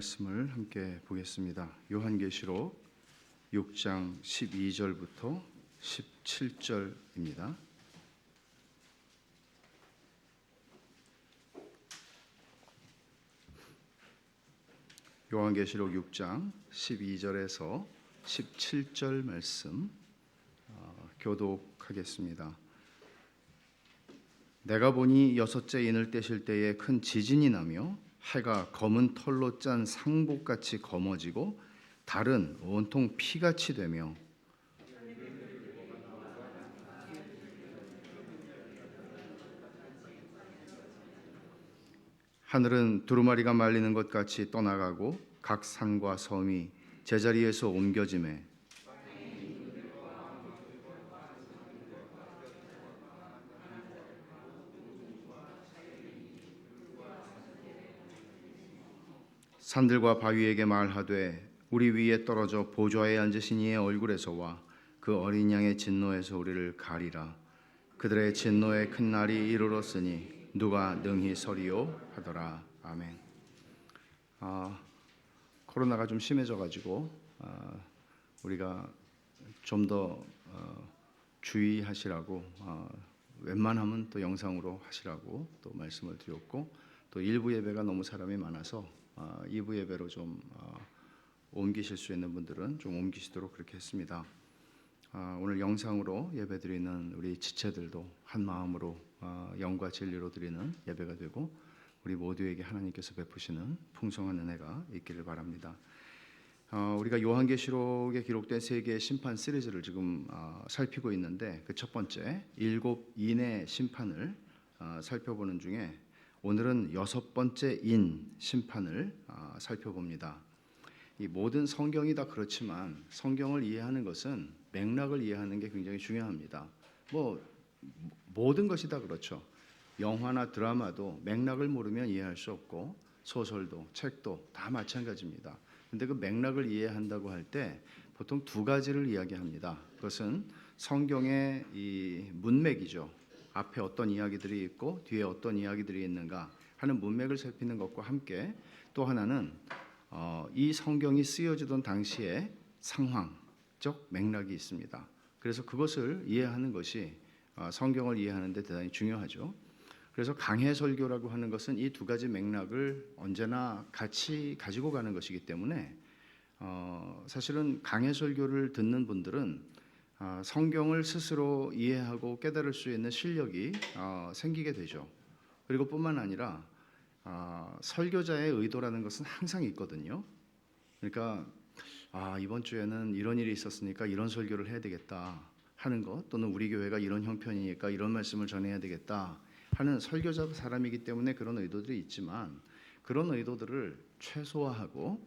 말씀을 함께 보겠습니다. 요한계시록 6장 12절부터 17절입니다. 요한계시록 6장 12절에서 17절 말씀 교독하겠습니다. 내가 보니 여섯째 인을 떼실 때에 큰 지진이 나며 해가 검은 털로 짠 상복같이 검어지고 달은 온통 피같이 되며 하늘은 두루마리가 말리는 것 같이 떠나가고 각 산과 섬이 제자리에서 옮겨지매 산들과 바위에게 말하되 우리 위에 떨어져 보좌에 앉으신 이의 얼굴에서와 그 어린 양의 진노에서 우리를 가리라. 그들의 진노의 큰 날이 이르렀으니 누가 능히 서리요 하더라. 아멘. 코로나가 좀 심해져가지고 우리가 좀 더 주의하시라고 웬만하면 또 영상으로 하시라고 또 말씀을 드렸고, 또 일부 예배가 너무 사람이 많아서 2부 예배로 좀 옮기실 수 있는 분들은 좀 옮기시도록 그렇게 했습니다. 오늘 영상으로 예배드리는 우리 지체들도 한 마음으로 영과 진리로 드리는 예배가 되고 우리 모두에게 하나님께서 베푸시는 풍성한 은혜가 있기를 바랍니다. 우리가 요한계시록에 기록된 세 개의 심판 시리즈를 지금 살피고 있는데, 그 첫 번째 일곱 인의 심판을 살펴보는 중에 오늘은 여섯 번째 인 심판을 살펴봅니다. 이 모든 성경이 다 그렇지만 성경을 이해하는 것은 맥락을 이해하는 게 굉장히 중요합니다. 모든 것이 다 그렇죠. 영화나 드라마도 맥락을 모르면 이해할 수 없고, 소설도 책도 다 마찬가지입니다. 근데 그 맥락을 이해한다고 할 때 보통 두 가지를 이야기합니다. 그것은 성경의 이 문맥이죠. 앞에 어떤 이야기들이 있고 뒤에 어떤 이야기들이 있는가 하는 문맥을 살피는 것과 함께, 또 하나는 이 성경이 쓰여지던 당시의 상황적 맥락이 있습니다. 그래서 그것을 이해하는 것이 성경을 이해하는 데 대단히 중요하죠. 그래서 강해설교라고 하는 것은 이 두 가지 맥락을 언제나 같이 가지고 가는 것이기 때문에 사실은 강해설교를 듣는 분들은 성경을 스스로 이해하고 깨달을 수 있는 실력이 생기게 되죠. 그리고 뿐만 아니라 설교자의 의도라는 것은 항상 있거든요. 그러니까 이번 주에는 이런 일이 있었으니까 이런 설교를 해야 되겠다 하는 것, 또는 우리 교회가 이런 형편이니까 이런 말씀을 전해야 되겠다 하는 설교자 사람이기 때문에 그런 의도들이 있지만, 그런 의도들을 최소화하고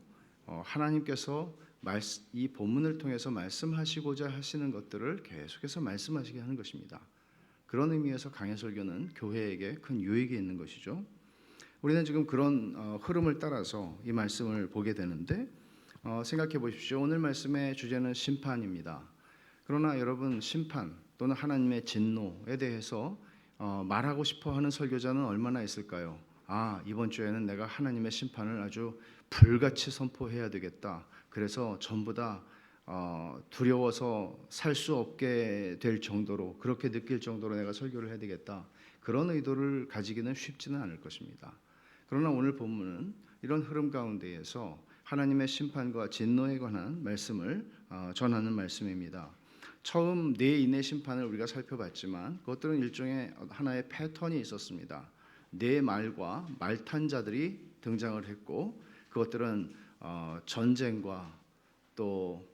하나님께서 이 본문을 통해서 말씀하시고자 하시는 것들을 계속해서 말씀하시게 하는 것입니다. 그런 의미에서 강해설교는 교회에게 큰 유익이 있는 것이죠. 우리는 지금 그런 흐름을 따라서 이 말씀을 보게 되는데, 생각해 보십시오. 오늘 말씀의 주제는 심판입니다. 그러나 여러분, 심판 또는 하나님의 진노에 대해서 말하고 싶어하는 설교자는 얼마나 있을까요? 이번 주에는 내가 하나님의 심판을 아주 불같이 선포해야 되겠다. 그래서 전부 다 두려워서 살 수 없게 될 정도로, 그렇게 느낄 정도로 내가 설교를 해야 되겠다. 그런 의도를 가지기는 쉽지는 않을 것입니다. 그러나 오늘 본문은 이런 흐름 가운데에서 하나님의 심판과 진노에 관한 말씀을 전하는 말씀입니다. 처음 네 인의 심판을 우리가 살펴봤지만 그것들은 일종의 하나의 패턴이 있었습니다. 네 말과 말탄 자들이 등장을 했고, 그것들은 전쟁과 또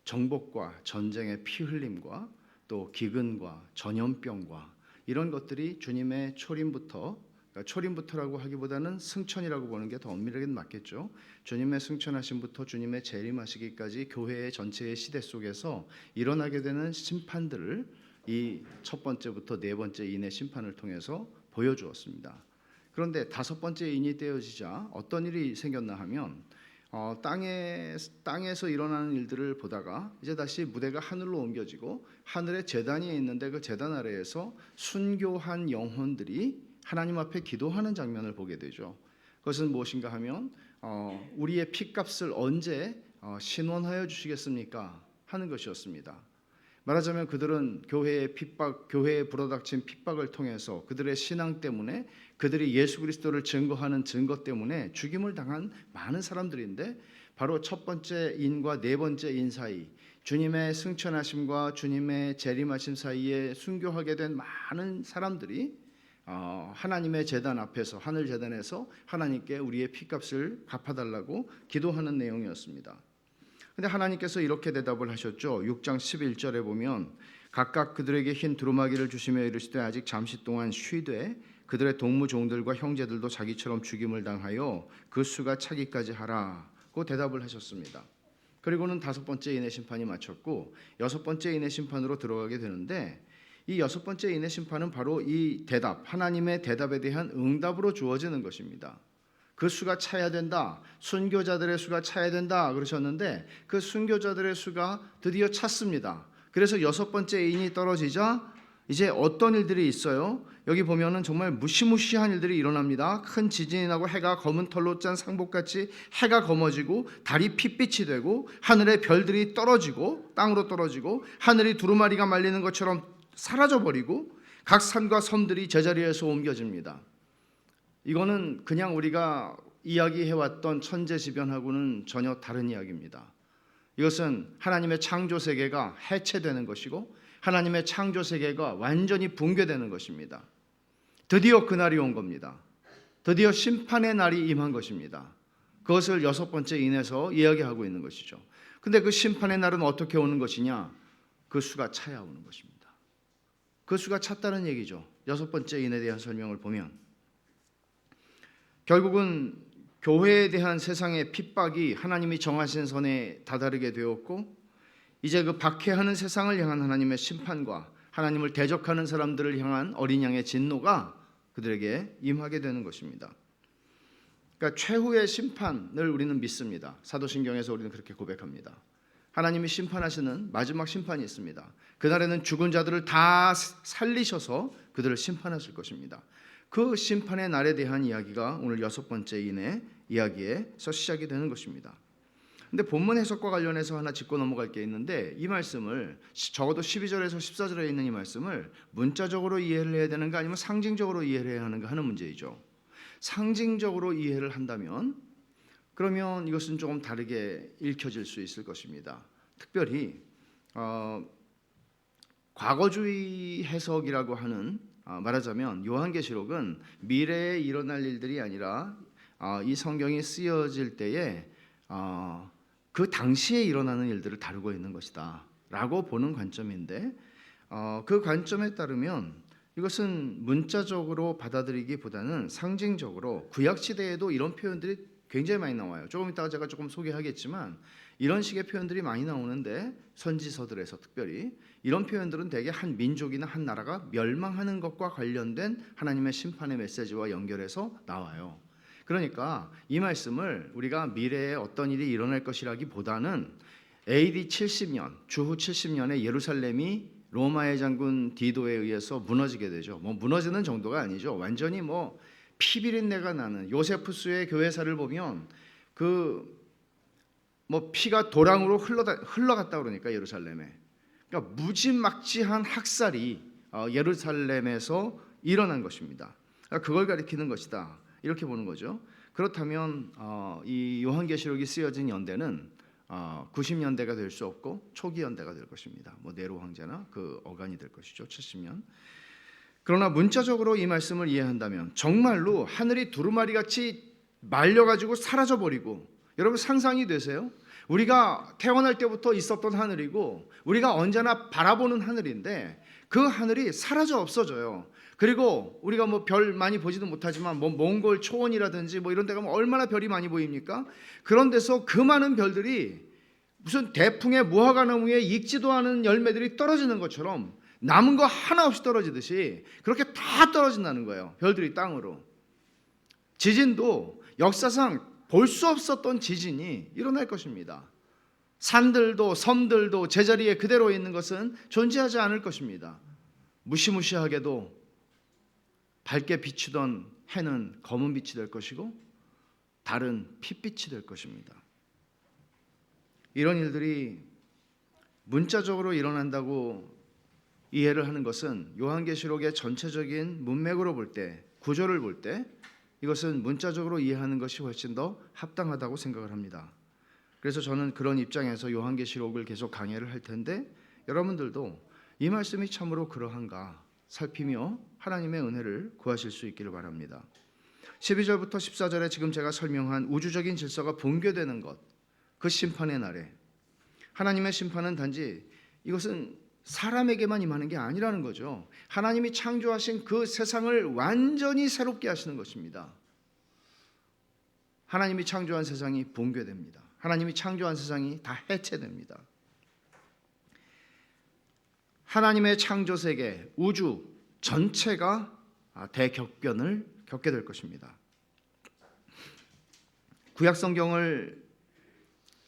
정복과 전쟁의 피 흘림과 또 기근과 전염병과 이런 것들이 주님의 초림부터라고 하기보다는 승천이라고 보는 게 더 엄밀하게 맞겠죠. 주님의 승천하심부터 주님의 재림하시기까지 교회의 전체의 시대 속에서 일어나게 되는 심판들을 이 첫 번째부터 네 번째 인의 심판을 통해서 보여주었습니다. 그런데 다섯 번째 인이 떼어지자 어떤 일이 생겼나 하면 땅에서 일어나는 일들을 보다가 이제 다시 무대가 하늘로 옮겨지고, 하늘에 제단이 있는데 그 제단 아래에서 순교한 영혼들이 하나님 앞에 기도하는 장면을 보게 되죠. 그것은 무엇인가 하면 우리의 핏값을 언제 신원하여 주시겠습니까? 하는 것이었습니다. 말하자면 그들은 교회의 핍박, 교회에 불어닥친 핍박을 통해서 그들의 신앙 때문에, 그들이 예수 그리스도를 증거하는 증거 때문에 죽임을 당한 많은 사람들인데, 바로 첫 번째 인과 네 번째 인 사이, 주님의 승천하심과 주님의 재림하심 사이에 순교하게 된 많은 사람들이 하나님의 제단 앞에서, 하늘 제단에서 하나님께 우리의 핏값을 갚아달라고 기도하는 내용이었습니다. 근데 하나님께서 이렇게 대답을 하셨죠. 6장 11절에 보면 각각 그들에게 흰 두루마기를 주시며 이르시되 아직 잠시 동안 쉬되 그들의 동무 종들과 형제들도 자기처럼 죽임을 당하여 그 수가 차기까지 하라고 대답을 하셨습니다. 그리고는 다섯 번째 인의 심판이 마쳤고 여섯 번째 인의 심판으로 들어가게 되는데, 이 여섯 번째 인의 심판은 바로 이 대답, 하나님의 대답에 대한 응답으로 주어지는 것입니다. 그 수가 차야 된다, 순교자들의 수가 차야 된다 그러셨는데 그 순교자들의 수가 드디어 찼습니다. 그래서 여섯 번째 인이 떨어지자 이제 어떤 일들이 있어요? 여기 보면은 정말 무시무시한 일들이 일어납니다. 큰 지진이 나고 해가 검은 털로 짠 상복같이 해가 검어지고 달이 핏빛이 되고 하늘의 별들이 떨어지고 땅으로 떨어지고 하늘이 두루마리가 말리는 것처럼 사라져버리고 각 산과 섬들이 제자리에서 옮겨집니다. 이거는 그냥 우리가 이야기해왔던 천재지변하고는 전혀 다른 이야기입니다. 이것은 하나님의 창조 세계가 해체되는 것이고 하나님의 창조 세계가 완전히 붕괴되는 것입니다. 드디어 그날이 온 겁니다. 드디어 심판의 날이 임한 것입니다. 그것을 여섯 번째 인에서 이야기하고 있는 것이죠. 근데 그 심판의 날은 어떻게 오는 것이냐? 그 수가 차야 오는 것입니다. 그 수가 찼다는 얘기죠. 여섯 번째 인에 대한 설명을 보면 결국은 교회에 대한 세상의 핍박이 하나님이 정하신 선에 다다르게 되었고, 이제 그 박해하는 세상을 향한 하나님의 심판과 하나님을 대적하는 사람들을 향한 어린 양의 진노가 그들에게 임하게 되는 것입니다. 그러니까 최후의 심판을 우리는 믿습니다. 사도신경에서 우리는 그렇게 고백합니다. 하나님이 심판하시는 마지막 심판이 있습니다. 그날에는 죽은 자들을 다 살리셔서 그들을 심판하실 것입니다. 그 심판의 날에 대한 이야기가 오늘 여섯 번째 인의 이야기에서 시작이 되는 것입니다. 근데 본문 해석과 관련해서 하나 짚고 넘어갈 게 있는데, 이 말씀을 적어도 12절에서 14절에 있는 이 말씀을 문자적으로 이해를 해야 되는가 아니면 상징적으로 이해를 해야 하는가 하는 문제이죠. 상징적으로 이해를 한다면 그러면 이것은 조금 다르게 읽혀질 수 있을 것입니다. 특별히 과거주의 해석이라고 하는, 말하자면 요한계시록은 미래에 일어날 일들이 아니라 이 성경이 쓰여질 때에 그 당시에 일어나는 일들을 다루고 있는 것이다 라고 보는 관점인데, 그 관점에 따르면 이것은 문자적으로 받아들이기보다는 상징적으로, 구약시대에도 이런 표현들이 굉장히 많이 나와요. 조금 이따가 제가 조금 소개하겠지만 이런 식의 표현들이 많이 나오는데, 선지서들에서 특별히 이런 표현들은 대개 한 민족이나 한 나라가 멸망하는 것과 관련된 하나님의 심판의 메시지와 연결해서 나와요. 그러니까 이 말씀을 우리가 미래에 어떤 일이 일어날 것이라기보다는 AD 70년, 주후 70년에 예루살렘이 로마의 장군 디도에 의해서 무너지게 되죠. 무너지는 정도가 아니죠. 완전히 피비린내가 나는, 요세푸스의 교회사를 보면 피가 도랑으로 흘러갔다 그러니까 예루살렘에. 그러니까 무지막지한 학살이 예루살렘에서 일어난 것입니다. 그러니까 그걸 가리키는 것이다, 이렇게 보는 거죠. 그렇다면 이 요한계시록이 쓰여진 연대는 90년대가 될 수 없고 초기 연대가 될 것입니다. 네로 황제나 그 어간이 될 것이죠. 70년. 그러나 문자적으로 이 말씀을 이해한다면 정말로 하늘이 두루마리같이 말려가지고 사라져버리고, 여러분 상상이 되세요? 우리가 태어날 때부터 있었던 하늘이고 우리가 언제나 바라보는 하늘인데 그 하늘이 사라져 없어져요. 그리고 우리가 별 많이 보지도 못하지만 몽골 초원이라든지 이런 데 가면 얼마나 별이 많이 보입니까? 그런 데서 그 많은 별들이 무슨 대풍에 무화과나무에 익지도 않은 열매들이 떨어지는 것처럼 남은 거 하나 없이 떨어지듯이 그렇게 다 떨어진다는 거예요. 별들이 땅으로. 지진도 역사상 볼 수 없었던 지진이 일어날 것입니다. 산들도 섬들도 제자리에 그대로 있는 것은 존재하지 않을 것입니다. 무시무시하게도 밝게 비추던 해는 검은 빛이 될 것이고 다른 핏빛이 될 것입니다. 이런 일들이 문자적으로 일어난다고 이해를 하는 것은 요한계시록의 전체적인 문맥으로 볼 때, 구조를 볼 때 이것은 문자적으로 이해하는 것이 훨씬 더 합당하다고 생각을 합니다. 그래서 저는 그런 입장에서 요한계시록을 계속 강해를 할 텐데 여러분들도 이 말씀이 참으로 그러한가 살피며 하나님의 은혜를 구하실 수 있기를 바랍니다. 12절부터 14절에 지금 제가 설명한 우주적인 질서가 붕괴되는 것, 그 심판의 날에 하나님의 심판은 단지 이것은 사람에게만 임하는 게 아니라는 거죠. 하나님이 창조하신 그 세상을 완전히 새롭게 하시는 것입니다. 하나님이 창조한 세상이 붕괴됩니다. 하나님이 창조한 세상이 다 해체됩니다. 하나님의 창조 세계, 우주 전체가 대격변을 겪게 될 것입니다. 구약 성경을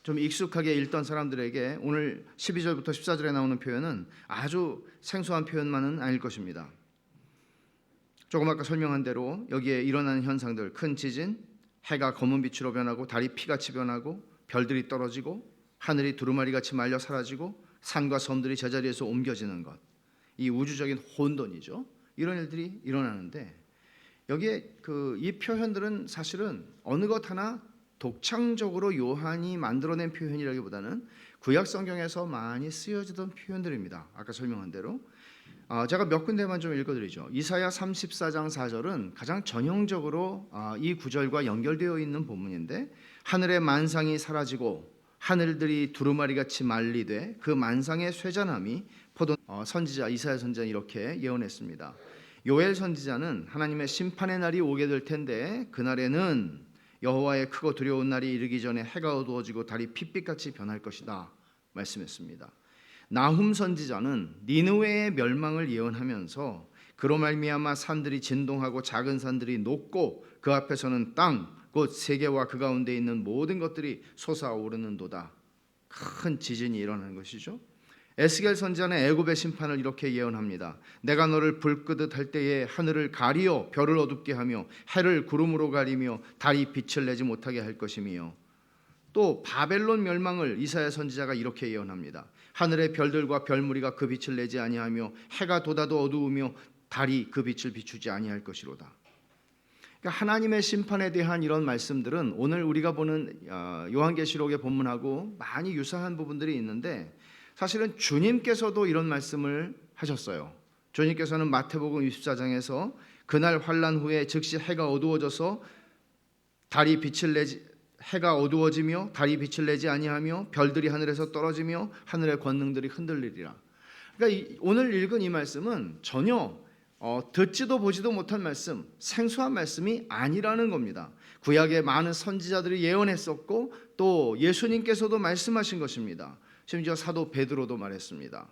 좀 익숙하게 읽던 사람들에게 오늘 12절부터 14절에 나오는 표현은 아주 생소한 표현만은 아닐 것입니다. 조금 아까 설명한 대로 여기에 일어나는 현상들, 큰 지진, 해가 검은 빛으로 변하고 달이 피같이 변하고 별들이 떨어지고 하늘이 두루마리같이 말려 사라지고 산과 섬들이 제자리에서 옮겨지는 것, 이 우주적인 혼돈이죠. 이런 일들이 일어나는데 여기에 이 표현들은 사실은 어느 것 하나 독창적으로 요한이 만들어낸 표현이라기보다는 구약 성경에서 많이 쓰여지던 표현들입니다. 아까 설명한 대로 제가 몇 군데만 좀 읽어드리죠. 이사야 34장 4절은 가장 전형적으로 이 구절과 연결되어 있는 본문인데 하늘의 만상이 사라지고 하늘들이 두루마리같이 말리되 그 만상의 쇠잔함이 포도 선지자 이사야 선지자는 이렇게 예언했습니다. 요엘 선지자는 하나님의 심판의 날이 오게 될 텐데 그날에는 여호와의 크고 두려운 날이 이르기 전에 해가 어두워지고 달이 핏빛같이 변할 것이다 말씀했습니다. 나훔 선지자는 니느웨의 멸망을 예언하면서 그로 말미암아 산들이 진동하고 작은 산들이 녹고 그 앞에서는 땅 곧 세계와 그 가운데 있는 모든 것들이 솟아오르는도다. 큰 지진이 일어나는 것이죠. 에스겔 선지자는 애굽의 심판을 이렇게 예언합니다. 내가 너를 불끄듯 할 때에 하늘을 가리어 별을 어둡게 하며 해를 구름으로 가리며 달이 빛을 내지 못하게 할 것이며 또 바벨론 멸망을 이사야 선지자가 이렇게 예언합니다. 하늘의 별들과 별무리가 그 빛을 내지 아니하며 해가 돋아도 어두우며 달이 그 빛을 비추지 아니할 것이로다. 그러니까 하나님의 심판에 대한 이런 말씀들은 오늘 우리가 보는 요한계시록의 본문하고 많이 유사한 부분들이 있는데 사실은 주님께서도 이런 말씀을 하셨어요. 주님께서는 마태복음 24장에서 그날 환난 후에 즉시 해가 어두워져서 해가 어두워지며 달이 빛을 내지 아니하며 별들이 하늘에서 떨어지며 하늘의 권능들이 흔들리리라. 그러니까 오늘 읽은 이 말씀은 전혀 듣지도 보지도 못한 말씀, 생소한 말씀이 아니라는 겁니다. 구약의 많은 선지자들이 예언했었고 또 예수님께서도 말씀하신 것입니다. 심지어 사도 베드로도 말했습니다.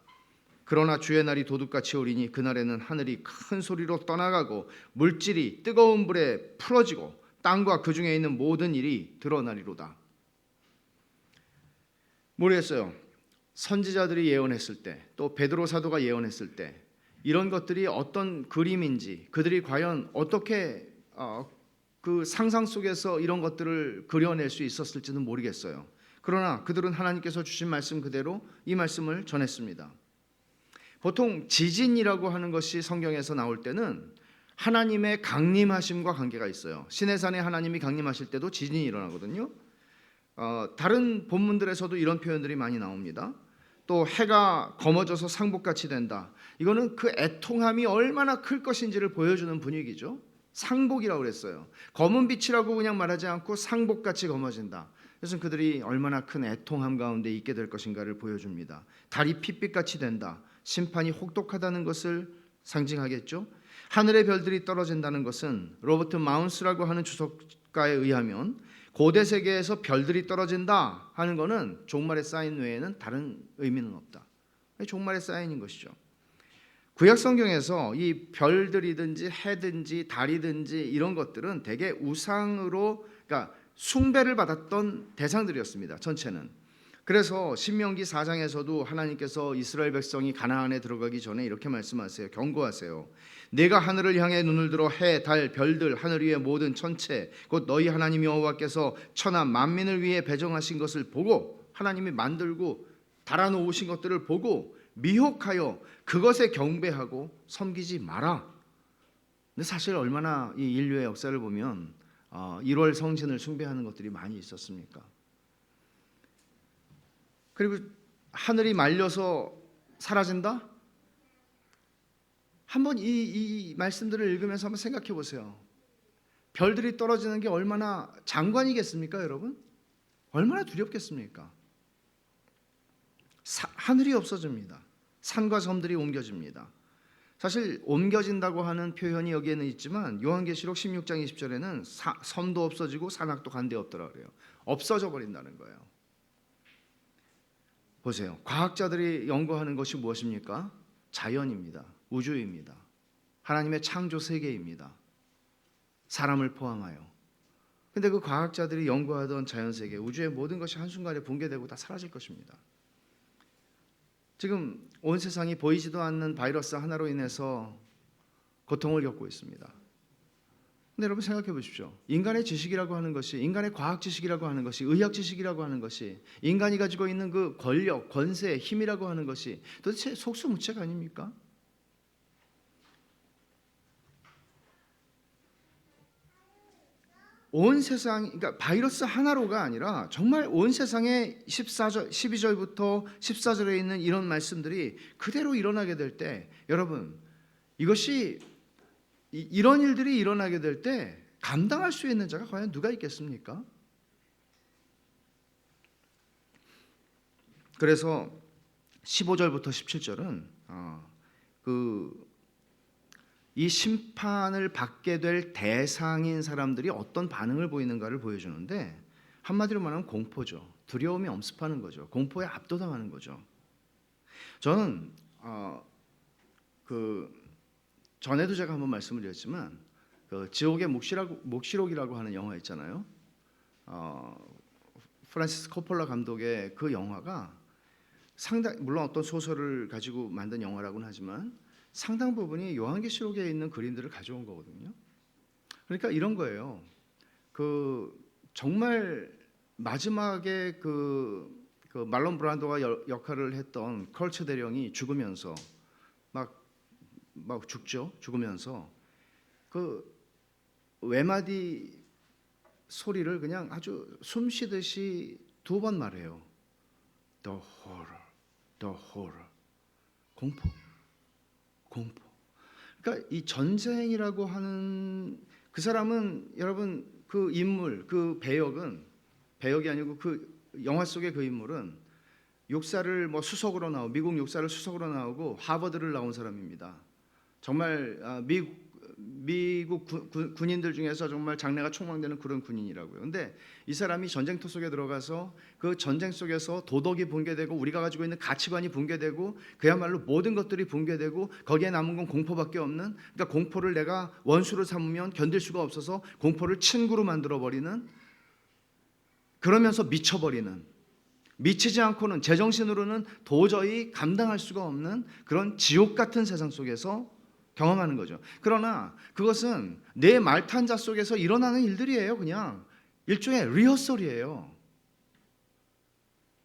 그러나 주의 날이 도둑같이 오리니 그날에는 하늘이 큰 소리로 떠나가고 물질이 뜨거운 불에 풀어지고 땅과 그 중에 있는 모든 일이 드러나리로다. 모르겠어요. 선지자들이 예언했을 때 또 베드로 사도가 예언했을 때 이런 것들이 어떤 그림인지 그들이 과연 어떻게 그 상상 속에서 이런 것들을 그려낼 수 있었을지는 모르겠어요. 그러나 그들은 하나님께서 주신 말씀 그대로 이 말씀을 전했습니다. 보통 지진이라고 하는 것이 성경에서 나올 때는 하나님의 강림하심과 관계가 있어요. 시내산에 하나님이 강림하실 때도 지진이 일어나거든요. 다른 본문들에서도 이런 표현들이 많이 나옵니다. 또 해가 검어져서 상복같이 된다. 이거는 그 애통함이 얼마나 클 것인지를 보여주는 분위기죠. 상복이라고 그랬어요. 검은 빛이라고 그냥 말하지 않고 상복같이 검어진다. 그래서 그들이 얼마나 큰 애통함 가운데 있게 될 것인가를 보여줍니다. 달이 핏빛같이 된다. 심판이 혹독하다는 것을 상징하겠죠. 하늘의 별들이 떨어진다는 것은 로버트 마운스라고 하는 주석가에 의하면 고대 세계에서 별들이 떨어진다 하는 것은 종말의 사인 외에는 다른 의미는 없다. 종말의 사인인 것이죠. 구약 성경에서 이 별들이든지 해든지 달이든지 이런 것들은 대개 우상으로 그러니까 숭배를 받았던 대상들이었습니다. 전체는 그래서 신명기 4장에서도 하나님께서 이스라엘 백성이 가나안에 들어가기 전에 이렇게 말씀하세요. 경고하세요. 내가 하늘을 향해 눈을 들어 해, 달, 별들, 하늘 위의 모든 천체 곧 너희 하나님 여호와께서 천하 만민을 위해 배정하신 것을 보고, 하나님이 만들고 달아놓으신 것들을 보고 미혹하여 그것에 경배하고 섬기지 마라. 근데 사실 얼마나 이 인류의 역사를 보면 1월 성신을 숭배하는 것들이 많이 있었습니까? 그리고 하늘이 말려서 사라진다? 한번 이 말씀들을 읽으면서 한번 생각해 보세요. 별들이 떨어지는 게 얼마나 장관이겠습니까, 여러분? 얼마나 두렵겠습니까? 하늘이 없어집니다. 산과 섬들이 옮겨집니다. 사실 옮겨진다고 하는 표현이 여기에는 있지만 요한계시록 16장 20절에는 섬도 없어지고 산악도 간데 없더라 그래요. 없어져 버린다는 거예요. 보세요. 과학자들이 연구하는 것이 무엇입니까? 자연입니다. 우주입니다. 하나님의 창조 세계입니다. 사람을 포함하여. 근데 그 과학자들이 연구하던 자연세계, 우주의 모든 것이 한순간에 붕괴되고 다 사라질 것입니다. 지금 온 세상이 보이지도 않는 바이러스 하나로 인해서 고통을 겪고 있습니다. 근데 여러분 생각해 보십시오. 인간의 지식이라고 하는 것이, 인간의 과학 지식이라고 하는 것이, 의학 지식이라고 하는 것이, 인간이 가지고 있는 그 권력, 권세, 힘이라고 하는 것이 도대체 속수무책 아닙니까? 온 세상, 그러니까 바이러스 하나로가 아니라 정말 온 세상에 12절부터 14절에 있는 이런 말씀들이 그대로 일어나게 될 때, 여러분 이것이 이런 일들이 일어나게 될 때 감당할 수 있는 자가 과연 누가 있겠습니까? 그래서 15절부터 17절은 이 심판을 받게 될 대상인 사람들이 어떤 반응을 보이는가를 보여주는데, 한마디로 말하면 공포죠. 두려움이 엄습하는 거죠. 공포에 압도당하는 거죠. 저는 전에도 제가 한번 말씀을 드렸지만 지옥의 묵시록이라고 하는 영화 있잖아요. 프란시스 코폴라 감독의 그 영화가 물론 어떤 소설을 가지고 만든 영화라고는 하지만 상당 부분이 요한계시록에 있는 그림들을 가져온 거거든요. 그러니까 이런 거예요. 정말 마지막에 말론 브란도가 역할을 했던 컬처 대령이 죽으면서 막 죽죠. 죽으면서 그 외마디 소리를 그냥 아주 숨 쉬듯이 2번 말해요. The horror, the horror. 공포. 그러니까 이 전쟁이라고 하는 그 사람은, 여러분 그 인물, 그 배역이 아니고 그 영화 속의 그 인물은 육사를 수석으로 미국 육사를 수석으로 나오고 하버드를 나온 사람입니다. 정말 미국 군인들 중에서 정말 장래가 촉망되는 그런 군인이라고요. 근데 이 사람이 전쟁터 속에 들어가서 그 전쟁 속에서 도덕이 붕괴되고 우리가 가지고 있는 가치관이 붕괴되고 그야말로 모든 것들이 붕괴되고 거기에 남은 건 공포밖에 없는, 그러니까 공포를 내가 원수로 삼으면 견딜 수가 없어서 공포를 친구로 만들어버리는, 그러면서 미쳐버리는, 미치지 않고는 제정신으로는 도저히 감당할 수가 없는 그런 지옥 같은 세상 속에서 경험하는 거죠. 그러나 그것은 내 말탄자 속에서 일어나는 일들이에요. 그냥 일종의 리허설이에요.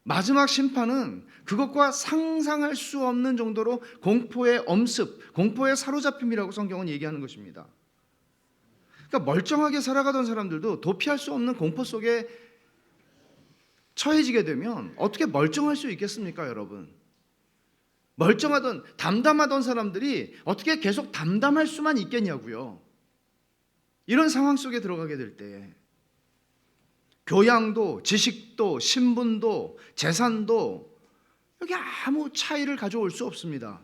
마지막 심판은 그것과 상상할 수 없는 정도로 공포의 엄습, 공포의 사로잡힘이라고 성경은 얘기하는 것입니다. 그러니까 멀쩡하게 살아가던 사람들도 도피할 수 없는 공포 속에 처해지게 되면 어떻게 멀쩡할 수 있겠습니까, 여러분? 멀쩡하던 담담하던 사람들이 어떻게 계속 담담할 수만 있겠냐고요. 이런 상황 속에 들어가게 될 때 교양도, 지식도, 신분도, 재산도 여기 아무 차이를 가져올 수 없습니다.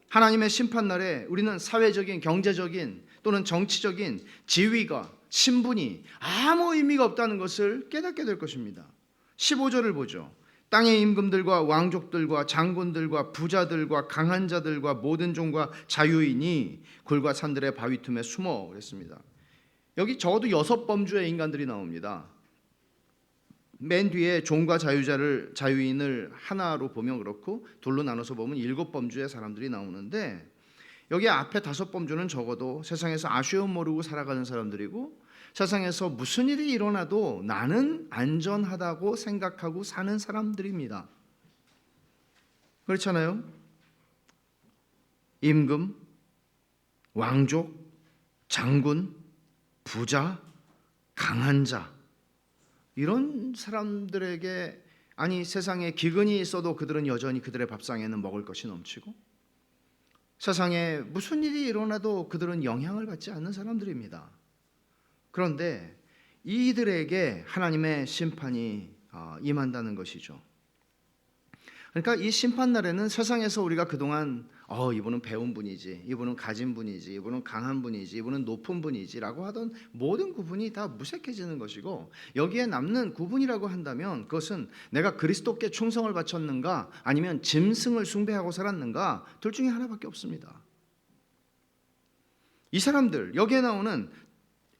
하나님의 심판날에 우리는 사회적인, 경제적인 또는 정치적인 지위가, 신분이 아무 의미가 없다는 것을 깨닫게 될 것입니다. 15절을 보죠. 땅의 임금들과 왕족들과 장군들과 부자들과 강한 자들과 모든 종과 자유인이 굴과 산들의 바위 틈에 숨어 그랬습니다. 여기 적어도 6범주의 인간들이 나옵니다. 맨 뒤에 종과 자유인을 하나로 보면 그렇고 둘로 나눠서 보면 7범주의 사람들이 나오는데, 여기 앞에 5범주는 적어도 세상에서 아쉬움 모르고 살아가는 사람들이고, 세상에서 무슨 일이 일어나도 나는 안전하다고 생각하고 사는 사람들입니다. 그렇잖아요? 임금, 왕족, 장군, 부자, 강한 자, 이런 사람들에게, 아니 세상에 기근이 있어도 그들은 여전히 그들의 밥상에는 먹을 것이 넘치고, 세상에 무슨 일이 일어나도 그들은 영향을 받지 않는 사람들입니다. 그런데 이들에게 하나님의 심판이 임한다는 것이죠. 그러니까 이 심판날에는 세상에서 우리가 그동안 이분은 배운 분이지, 이분은 가진 분이지, 이분은 강한 분이지, 이분은 높은 분이지 라고 하던 모든 구분이 다 무색해지는 것이고, 여기에 남는 구분이라고 한다면 그것은 내가 그리스도께 충성을 바쳤는가 아니면 짐승을 숭배하고 살았는가, 둘 중에 하나밖에 없습니다. 이 사람들, 여기에 나오는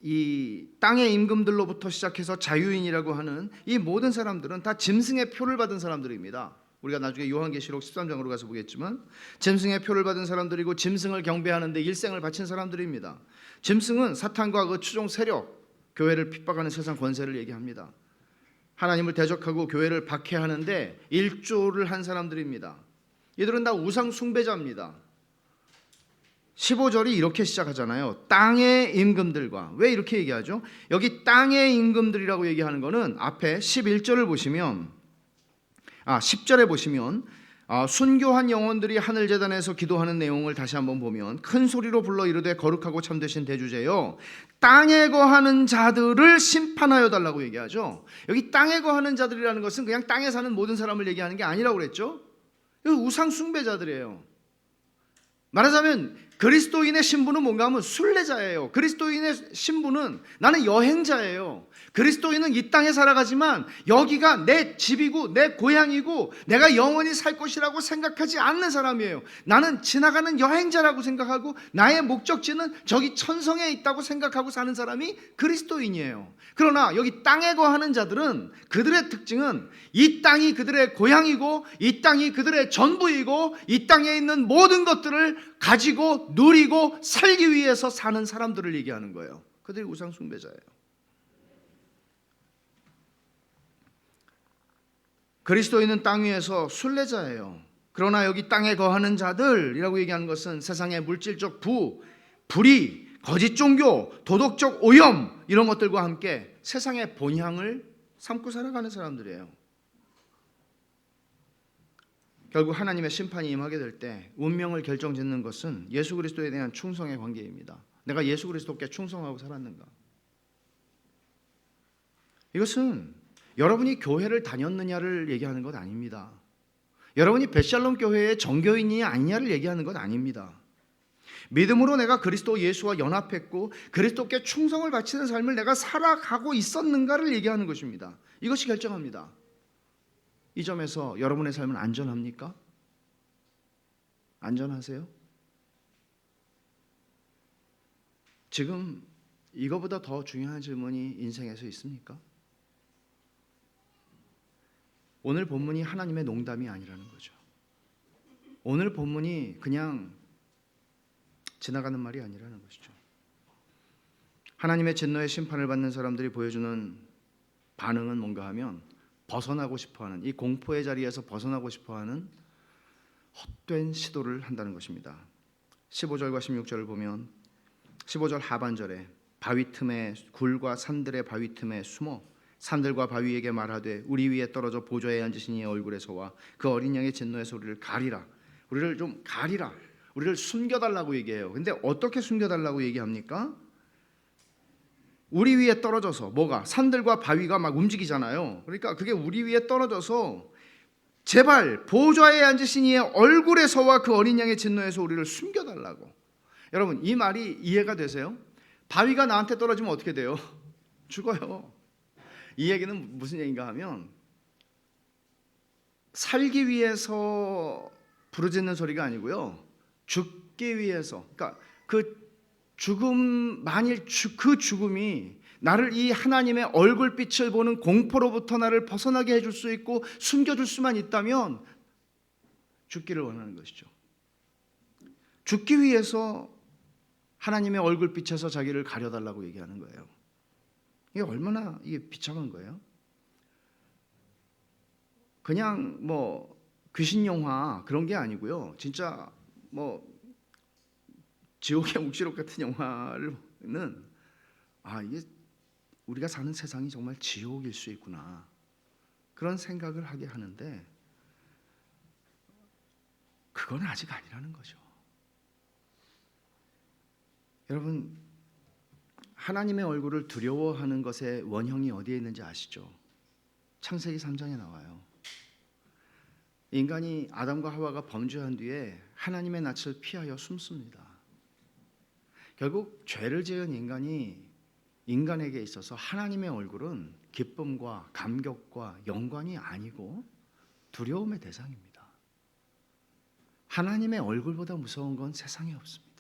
이 땅의 임금들로부터 시작해서 자유인이라고 하는 이 모든 사람들은 다 짐승의 표를 받은 사람들입니다. 우리가 나중에 요한계시록 13장으로 가서 보겠지만 짐승의 표를 받은 사람들이고, 짐승을 경배하는데 일생을 바친 사람들입니다. 짐승은 사탄과 그 추종 세력, 교회를 핍박하는 세상 권세를 얘기합니다. 하나님을 대적하고 교회를 박해하는데 일조를 한 사람들입니다. 이들은 다 우상 숭배자입니다. 15절이 이렇게 시작하잖아요. 땅의 임금들과. 왜 이렇게 얘기하죠? 여기 땅의 임금들이라고 얘기하는 거는 앞에 11절을 보시면, 10절에 보시면 순교한 영혼들이 하늘 제단에서 기도하는 내용을 다시 한번 보면, 큰 소리로 불러 이르되 거룩하고 참되신 대주제여 땅에 거하는 자들을 심판하여 달라고 얘기하죠. 여기 땅에 거하는 자들이라는 것은 그냥 땅에 사는 모든 사람을 얘기하는 게 아니라고 그랬죠. 우상 숭배자들이에요. 말하자면 그리스도인의 신분은 뭔가 하면 순례자예요. 그리스도인의 신분은 나는 여행자예요. 그리스도인은 이 땅에 살아가지만 여기가 내 집이고 내 고향이고 내가 영원히 살 곳이라고 생각하지 않는 사람이에요. 나는 지나가는 여행자라고 생각하고 나의 목적지는 저기 천성에 있다고 생각하고 사는 사람이 그리스도인이에요. 그러나 여기 땅에 거하는 자들은, 그들의 특징은 이 땅이 그들의 고향이고 이 땅이 그들의 전부이고 이 땅에 있는 모든 것들을 가지고 누리고 살기 위해서 사는 사람들을 얘기하는 거예요. 그들이 우상 숭배자예요. 그리스도인은 땅 위에서 순례자예요. 그러나 여기 땅에 거하는 자들이라고 얘기하는 것은 세상의 물질적 불의, 거짓 종교, 도덕적 오염, 이런 것들과 함께 세상의 본향을 삼고 살아가는 사람들이에요. 결국 하나님의 심판이 임하게 될 때 운명을 결정짓는 것은 예수 그리스도에 대한 충성의 관계입니다. 내가 예수 그리스도께 충성하고 살았는가? 이것은 여러분이 교회를 다녔느냐를 얘기하는 것 아닙니다. 여러분이 벳샬롬 교회의 정교인이냐 아니냐를 얘기하는 것 아닙니다. 믿음으로 내가 그리스도 예수와 연합했고 그리스도께 충성을 바치는 삶을 내가 살아가고 있었는가를 얘기하는 것입니다. 이것이 결정합니다. 이 점에서 여러분의 삶은 안전합니까? 안전하세요? 지금 이거보다 더 중요한 질문이 인생에서 있습니까? 오늘 본문이 하나님의 농담이 아니라는 거죠. 오늘 본문이 그냥 지나가는 말이 아니라는 것이죠. 하나님의 진노의 심판을 받는 사람들이 보여주는 반응은 뭔가 하면 벗어나고 싶어하는, 이 공포의 자리에서 벗어나고 싶어하는 헛된 시도를 한다는 것입니다. 15절과 16절을 보면 15절 하반절에 바위 틈에, 굴과 산들의 바위 틈에 숨어 산들과 바위에게 말하되 우리 위에 떨어져 보좌에 앉으신 이의 얼굴에서와 그 어린 양의 진노에서 우리를 가리라. 우리를 좀 가리라. 우리를 숨겨달라고 얘기해요. 근데 어떻게 숨겨달라고 얘기합니까? 우리 위에 떨어져서, 뭐가? 산들과 바위가 막 움직이잖아요. 그러니까 그게 우리 위에 떨어져서 제발 보좌에 앉으신 이의 얼굴에서와 그 어린 양의 진노에서 우리를 숨겨달라고. 여러분, 이 말이 이해가 되세요? 바위가 나한테 떨어지면 어떻게 돼요? 죽어요. 이 얘기는 무슨 얘기인가 하면 살기 위해서 부르짖는 소리가 아니고요, 죽기 위해서, 그러니까 그 죽음, 만일 그 죽음이 나를 이 하나님의 얼굴빛을 보는 공포로부터 나를 벗어나게 해줄 수 있고 숨겨줄 수만 있다면 죽기를 원하는 것이죠. 죽기 위해서 하나님의 얼굴빛에서 자기를 가려달라고 얘기하는 거예요. 이게 얼마나 비참한 거예요. 그냥 귀신 영화 그런 게 아니고요. 진짜 지옥의 묵시록 같은 영화는 이게 우리가 사는 세상이 정말 지옥일 수 있구나 그런 생각을 하게 하는데 그건 아직 아니라는 거죠. 여러분, 하나님의 얼굴을 두려워하는 것의 원형이 어디에 있는지 아시죠? 창세기 3장에 나와요. 인간이 아담과 하와가 범죄한 뒤에 하나님의 낯을 피하여 숨습니다. 결국 죄를 지은 인간에게 있어서 하나님의 얼굴은 기쁨과 감격과 영광이 아니고 두려움의 대상입니다. 하나님의 얼굴보다 무서운 건 세상에 없습니다.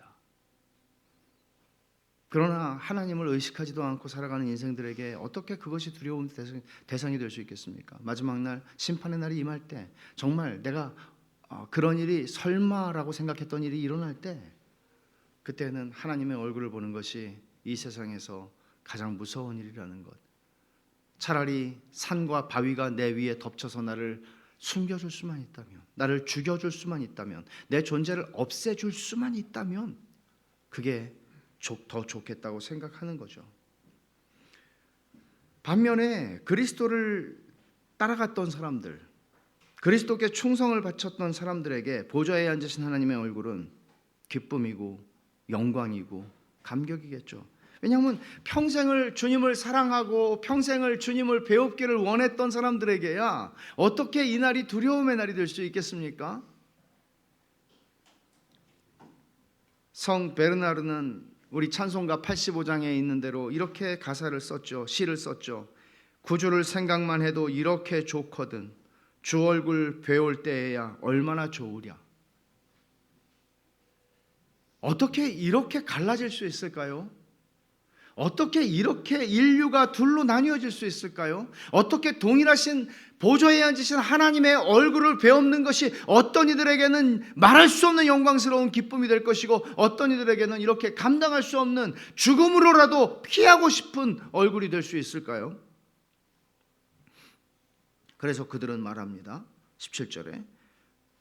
그러나 하나님을 의식하지도 않고 살아가는 인생들에게 어떻게 그것이 두려운 대상이 될 수 있겠습니까? 마지막 날 심판의 날이 임할 때 정말 내가 그런 일이 설마라고 생각했던 일이 일어날 때 그때는 하나님의 얼굴을 보는 것이 이 세상에서 가장 무서운 일이라는 것. 차라리 산과 바위가 내 위에 덮쳐서 나를 숨겨줄 수만 있다면, 나를 죽여줄 수만 있다면, 내 존재를 없애줄 수만 있다면 그게 더 좋겠다고 생각하는 거죠. 반면에 그리스도를 따라갔던 사람들, 그리스도께 충성을 바쳤던 사람들에게 보좌에 앉으신 하나님의 얼굴은 기쁨이고 영광이고 감격이겠죠. 왜냐하면 평생을 주님을 사랑하고 평생을 주님을 배웁기를 원했던 사람들에게야 어떻게 이 날이 두려움의 날이 될 수 있겠습니까? 성 베르나르는 우리 찬송가 85장에 있는 대로 이렇게 가사를 썼죠. 시를 썼죠. 구주를 생각만 해도 이렇게 좋거든 주 얼굴 배울 때에야 얼마나 좋으랴. 어떻게 이렇게 갈라질 수 있을까요? 어떻게 이렇게 인류가 둘로 나뉘어질 수 있을까요? 어떻게 동일하신 보좌에 앉으신 하나님의 얼굴을 배우는 것이 어떤 이들에게는 말할 수 없는 영광스러운 기쁨이 될 것이고 어떤 이들에게는 이렇게 감당할 수 없는 죽음으로라도 피하고 싶은 얼굴이 될 수 있을까요? 그래서 그들은 말합니다. 17절에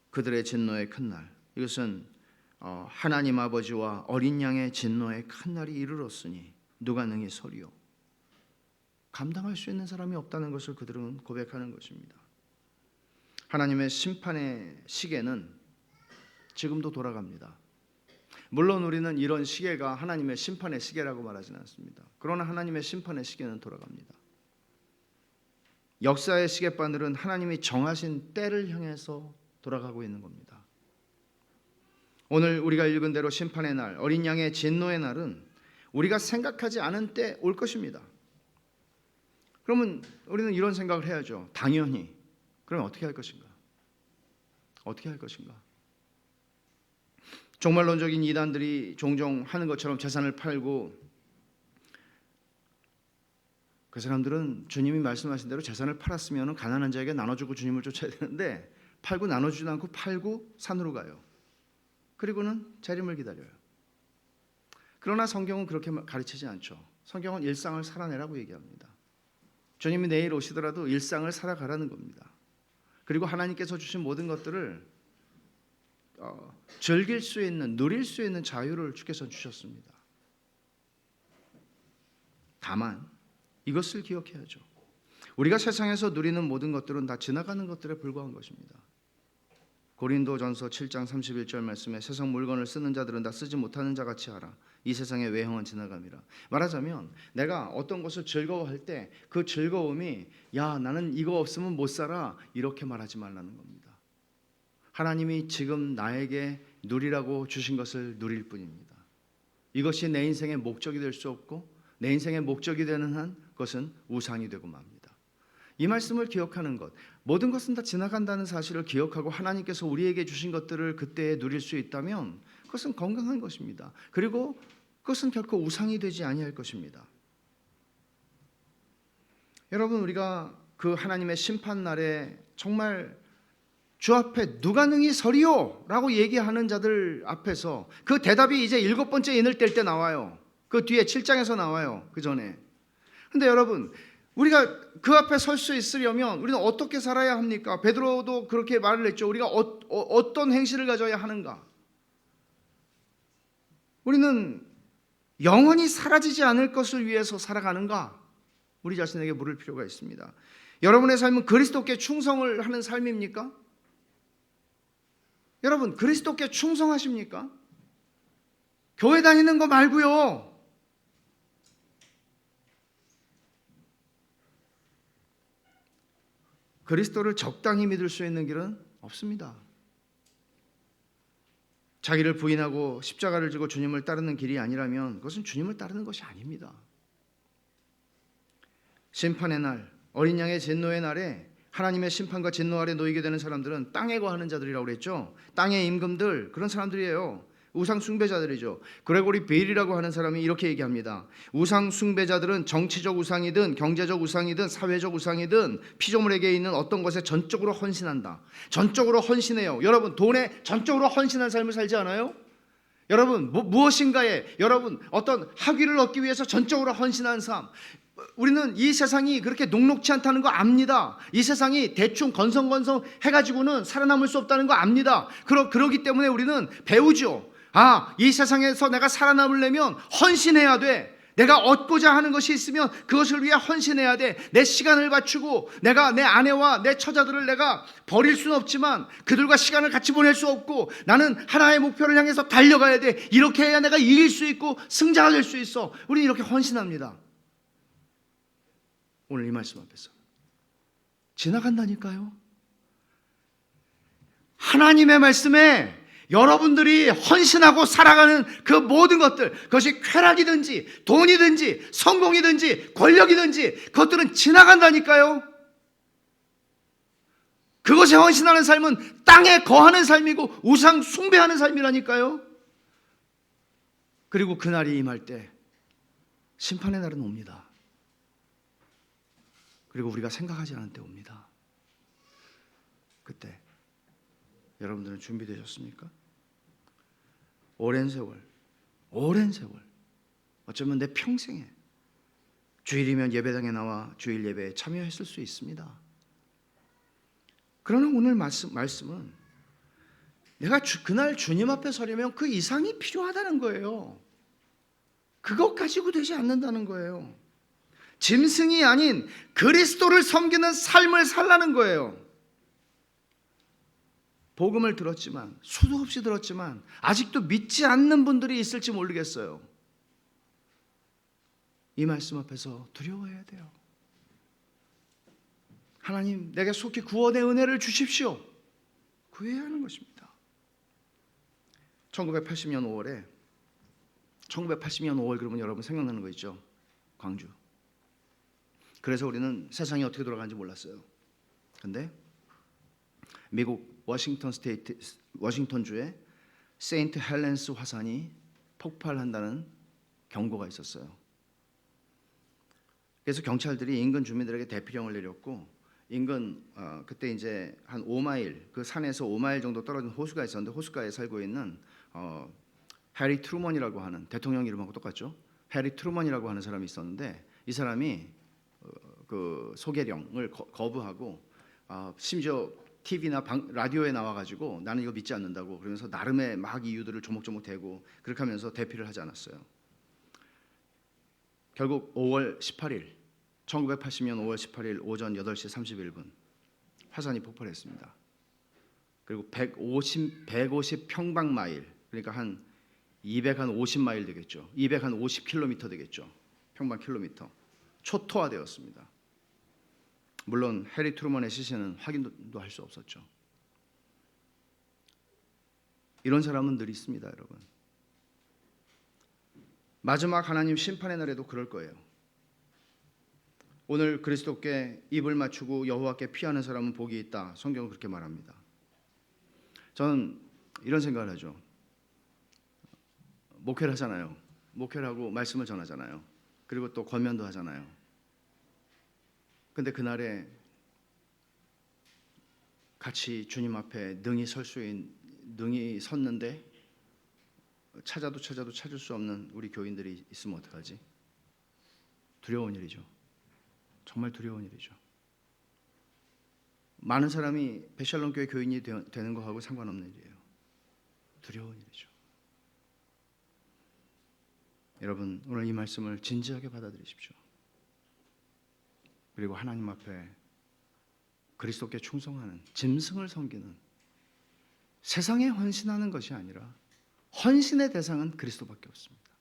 그들의 진노의 큰 날, 이것은 하나님 아버지와 어린 양의 진노의 큰 날이 이르렀으니 누가 능히 서리요. 감당할 수 있는 사람이 없다는 것을 그들은 고백하는 것입니다. 하나님의 심판의 시계는 지금도 돌아갑니다. 물론 우리는 이런 시계가 하나님의 심판의 시계라고 말하지는 않습니다. 그러나 하나님의 심판의 시계는 돌아갑니다. 역사의 시계바늘은 하나님이 정하신 때를 향해서 돌아가고 있는 겁니다. 오늘 우리가 읽은 대로 심판의 날, 어린 양의 진노의 날은 우리가 생각하지 않은 때 올 것입니다. 그러면 우리는 이런 생각을 해야죠. 당연히. 그럼 어떻게 할 것인가? 어떻게 할 것인가? 종말론적인 이단들이 종종 하는 것처럼 재산을 팔고, 그 사람들은 주님이 말씀하신 대로 재산을 팔았으면 가난한 자에게 나눠주고 주님을 쫓아야 되는데 팔고 나눠주지도 않고 팔고 산으로 가요. 그리고는 재림을 기다려요. 그러나 성경은 그렇게 가르치지 않죠. 성경은 일상을 살아내라고 얘기합니다. 주님이 내일 오시더라도 일상을 살아가라는 겁니다. 그리고 하나님께서 주신 모든 것들을 즐길 수 있는, 누릴 수 있는 자유를 주께서 주셨습니다. 다만 이것을 기억해야죠. 우리가 세상에서 누리는 모든 것들은 다 지나가는 것들에 불과한 것입니다. 고린도전서 7장 31절 말씀에 세상 물건을 쓰는 자들은 다 쓰지 못하는 자같이 하라. 이 세상의 외형은 지나감이라. 말하자면 내가 어떤 것을 즐거워할 때 그 즐거움이 야 나는 이거 없으면 못 살아 이렇게 말하지 말라는 겁니다. 하나님이 지금 나에게 누리라고 주신 것을 누릴 뿐입니다. 이것이 내 인생의 목적이 될 수 없고 내 인생의 목적이 되는 한 그것은 우상이 되고 맙니다. 이 말씀을 기억하는 것, 모든 것은 다 지나간다는 사실을 기억하고 하나님께서 우리에게 주신 것들을 그때에 누릴 수 있다면 그것은 건강한 것입니다. 그리고 그것은 결코 우상이 되지 아니할 것입니다. 여러분, 우리가 그 하나님의 심판 날에 정말 주 앞에 누가 능히 서리요? 라고 얘기하는 자들 앞에서 그 대답이 이제 7번째 인을 뗄 때 나와요. 그 뒤에 7장에서 나와요. 그 전에. 근데 여러분, 우리가 그 앞에 설 수 있으려면 우리는 어떻게 살아야 합니까? 베드로도 그렇게 말을 했죠. 우리가 어떤 행실을 가져야 하는가? 우리는 영원히 사라지지 않을 것을 위해서 살아가는가? 우리 자신에게 물을 필요가 있습니다. 여러분의 삶은 그리스도께 충성을 하는 삶입니까? 여러분, 그리스도께 충성하십니까? 교회 다니는 거 말고요. 그리스도를 적당히 믿을 수 있는 길은 없습니다. 자기를 부인하고 십자가를 지고 주님을 따르는 길이 아니라면 그것은 주님을 따르는 것이 아닙니다. 심판의 날, 어린 양의 진노의 날에 하나님의 심판과 진노 아래 놓이게 되는 사람들은 땅에 거하는 자들이라고 그랬죠. 땅의 임금들, 그런 사람들이에요. 우상 숭배자들이죠. 그레고리 베일이라고 하는 사람이 이렇게 얘기합니다. 우상 숭배자들은 정치적 우상이든 경제적 우상이든 사회적 우상이든 피조물에게 있는 어떤 것에 전적으로 헌신한다. 전적으로 헌신해요. 여러분, 돈에 전적으로 헌신한 삶을 살지 않아요? 여러분, 무엇인가에 여러분 어떤 학위를 얻기 위해서 전적으로 헌신한 삶. 우리는 이 세상이 그렇게 녹록지 않다는 거 압니다. 이 세상이 대충 건성건성 해가지고는 살아남을 수 없다는 거 압니다. 그러기 때문에 우리는 배우죠. 이 세상에서 내가 살아남으려면 헌신해야 돼. 내가 얻고자 하는 것이 있으면 그것을 위해 헌신해야 돼. 내 시간을 바치고 내가 내 아내와 내 처자들을 내가 버릴 수는 없지만 그들과 시간을 같이 보낼 수 없고 나는 하나의 목표를 향해서 달려가야 돼. 이렇게 해야 내가 이길 수 있고 승자가 될 수 있어. 우리는 이렇게 헌신합니다. 오늘 이 말씀 앞에서 지나간다니까요. 하나님의 말씀에 여러분들이 헌신하고 살아가는 그 모든 것들, 그것이 쾌락이든지 돈이든지 성공이든지 권력이든지 그것들은 지나간다니까요. 그것에 헌신하는 삶은 땅에 거하는 삶이고 우상 숭배하는 삶이라니까요. 그리고 그날이 임할 때 심판의 날은 옵니다. 그리고 우리가 생각하지 않은 때 옵니다. 그때 여러분들은 준비되셨습니까? 오랜 세월 어쩌면 내 평생에 주일이면 예배당에 나와 주일 예배에 참여했을 수 있습니다. 그러나 오늘 말씀은 내가 그날 주님 앞에 서려면 그 이상이 필요하다는 거예요. 그것 가지고 되지 않는다는 거예요. 짐승이 아닌 그리스도를 섬기는 삶을 살라는 거예요. 복음을 들었지만 수도 없이 들었지만 아직도 믿지 않는 분들이 있을지 모르겠어요. 이 말씀 앞에서 두려워해야 돼요. 하나님, 내게 속히 구원의 은혜를 주십시오. 구해야 하는 것입니다. 1980년 5월 그러면 여러분 생각나는 거 있죠? 광주. 그래서 우리는 세상이 어떻게 돌아가는지 몰랐어요. 근데 미국 워싱턴주의 세인트 헬렌스 화산이 폭발한다는 경고가 있었어요. 그래서 경찰들이 인근 주민들에게 대피령을 내렸고 인근 그때 이제 한 5마일 그 산에서 5마일 정도 떨어진 호수가 있었는데 호수가에 살고 있는 해리 트루먼이라고 하는 대통령 이름하고 똑같죠. 해리 트루먼이라고 하는 사람이 있었는데 이 사람이 그 소개령을 거부하고 심지어 TV나 라디오에 나와가지고 나는 이거 믿지 않는다고 그러면서 나름의 막 이유들을 조목조목 대고 그렇게 하면서 대피를 하지 않았어요. 결국 1980년 5월 18일 오전 8시 31분 화산이 폭발했습니다. 그리고 150 평방마일 그러니까 한 250마일 되겠죠. 250km 되겠죠. 평방 킬로미터 초토화되었습니다. 물론 해리 트루먼의 시신은 확인도 할 수 없었죠. 이런 사람은 늘 있습니다, 여러분. 마지막 하나님 심판의 날에도 그럴 거예요. 오늘 그리스도께 입을 맞추고 여호와께 피하는 사람은 복이 있다. 성경은 그렇게 말합니다. 저는 이런 생각을 하죠. 목회를 하잖아요. 목회를 하고 말씀을 전하잖아요. 그리고 또 권면도 하잖아요. 근데 그날에 같이 주님 앞에 능히 섰는데 찾아도 찾을 수 없는 우리 교인들이 있으면 어떡하지? 두려운 일이죠. 정말 두려운 일이죠. 많은 사람이 베샬롬 교회 교인이 되는 거하고 상관없는 일이에요. 두려운 일이죠. 여러분, 오늘 이 말씀을 진지하게 받아들이십시오. 그리고 하나님 앞에 그리스도께 충성하는, 짐승을 섬기는, 세상에 헌신하는 것이 아니라 헌신의 대상은 그리스도밖에 없습니다.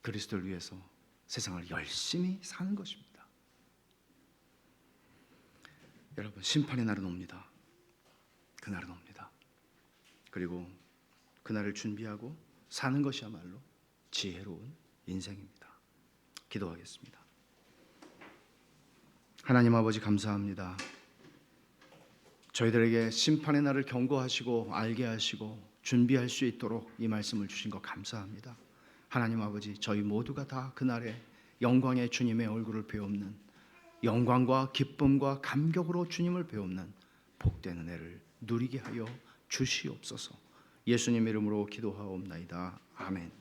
그리스도를 위해서 세상을 열심히 사는 것입니다. 여러분, 심판의 날은 옵니다. 그날은 옵니다. 그리고 그날을 준비하고 사는 것이야말로 지혜로운 인생입니다. 기도하겠습니다. 하나님 아버지, 감사합니다. 저희들에게 심판의 날을 경고하시고 알게 하시고 준비할 수 있도록 이 말씀을 주신 것 감사합니다. 하나님 아버지, 저희 모두가 다 그날에 영광의 주님의 얼굴을 배웁는, 영광과 기쁨과 감격으로 주님을 배웁는 복된 은혜를 누리게 하여 주시옵소서. 예수님 이름으로 기도하옵나이다. 아멘.